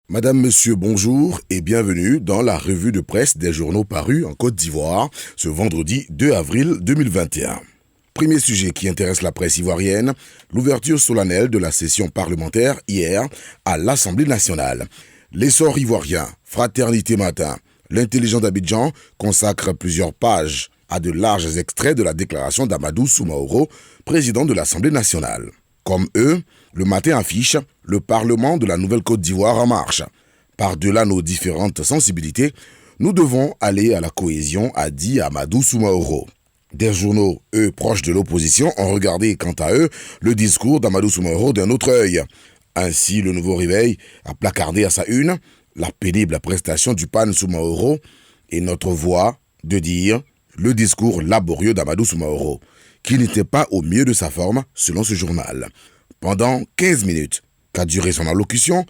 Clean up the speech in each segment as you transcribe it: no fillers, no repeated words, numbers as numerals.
Madame, Monsieur, bonjour et bienvenue dans la revue de presse des journaux parus en Côte d'Ivoire ce vendredi 2 avril 2021. Premier sujet qui intéresse la presse ivoirienne, l'ouverture solennelle de la session parlementaire hier à l'Assemblée nationale. L'essor ivoirien, Fraternité Matin, l'intelligent d'Abidjan consacre plusieurs pages à de larges extraits de la déclaration d'Amadou Soumaoro, président de l'Assemblée nationale. Comme eux, le Matin affiche le Parlement de la Nouvelle-Côte d'Ivoire en marche. Par-delà nos différentes sensibilités, nous devons aller à la cohésion, a dit Amadou Soumaoro. Des journaux, eux, proches de l'opposition, ont regardé, quant à eux, le discours d'Amadou Soumaoro d'un autre œil. Ainsi, le Nouveau Réveil a placardé à sa une la pénible prestation du PAN Soumaoro et notre voix de dire le discours laborieux d'Amadou Soumaoro, qui n'était pas au mieux de sa forme, selon ce journal. Pendant 15 minutes qu'a duré son allocution,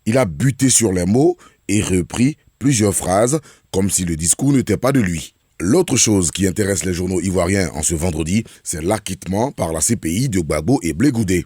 il a buté sur les mots et repris plusieurs phrases comme si le discours n'était pas de lui. L'autre chose qui intéresse les journaux ivoiriens en ce vendredi, c'est l'acquittement par la CPI de Gbagbo et Blé Goudé.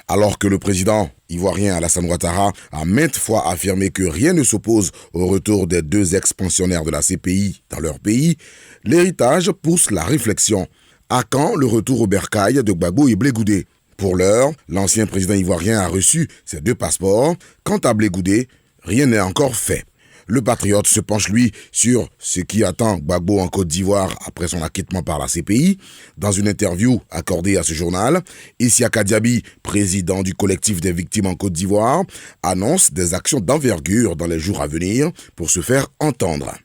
Alors que le président ivoirien Alassane Ouattara a maintes fois affirmé que rien ne s'oppose au retour des deux ex-pensionnaires de la CPI dans leur pays, l'héritage pousse la réflexion. À quand le retour au bercail de Gbagbo et Blé Goudé ? Pour l'heure, l'ancien président ivoirien a reçu ses deux passeports. Quant à Blé Goudé, rien n'est encore fait. Le patriote se penche, lui, sur ce qui attend Gbagbo en Côte d'Ivoire après son acquittement par la CPI. Dans une interview accordée à ce journal, Isiaka Diaby, président du collectif des victimes en Côte d'Ivoire, annonce des actions d'envergure dans les jours à venir pour se faire entendre.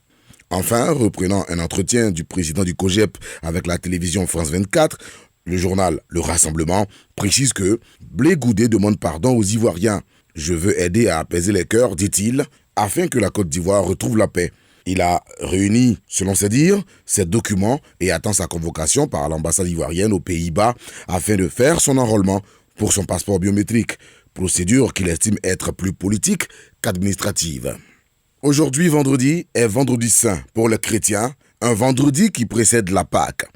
Enfin, reprenant un entretien du président du COJEP avec la télévision France 24, le journal Le Rassemblement précise que Blé Goudé demande pardon aux Ivoiriens. « Je veux aider à apaiser les cœurs », dit-il, afin que la Côte d'Ivoire retrouve la paix. Il a réuni, selon ses dires, ses documents et attend sa convocation par l'ambassade ivoirienne aux Pays-Bas afin de faire son enrôlement pour son passeport biométrique, procédure qu'il estime être plus politique qu'administrative. Aujourd'hui, vendredi, est vendredi saint pour les chrétiens, un vendredi qui précède la Pâque.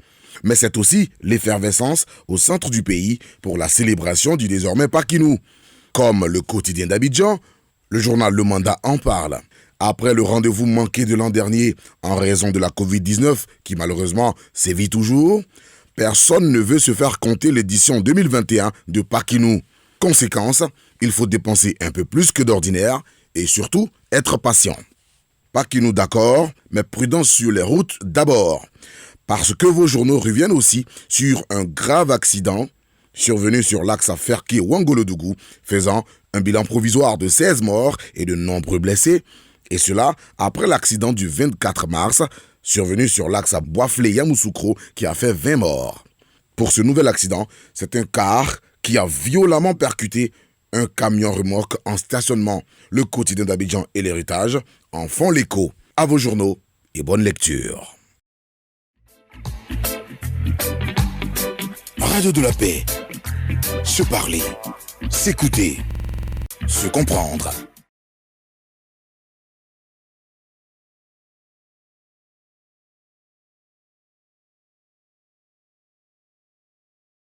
Mais c'est aussi l'effervescence au centre du pays pour la célébration du désormais Pakinou. Comme le quotidien d'Abidjan, le journal Le Mandat en parle. Après le rendez-vous manqué de l'an dernier en raison de la Covid-19, qui malheureusement sévit toujours, personne ne veut se faire compter l'édition 2021 de Pakinou. Conséquence, il faut dépenser un peu plus que d'ordinaire et surtout être patient. Pakinou d'accord, mais prudence sur les routes d'abord. Parce que vos journaux reviennent aussi sur un grave accident survenu sur l'axe à Ferké-Ouangolodougou, faisant un bilan provisoire de 16 morts et de nombreux blessés, et cela après l'accident du 24 mars, survenu sur l'axe à Boiflé-Yamoussoukro, qui a fait 20 morts. Pour ce nouvel accident, c'est un car qui a violemment percuté un camion-remorque en stationnement. Le quotidien d'Abidjan et l'héritage en font l'écho. À vos journaux et bonne lecture. Radio de la paix. Se parler, s'écouter, se comprendre.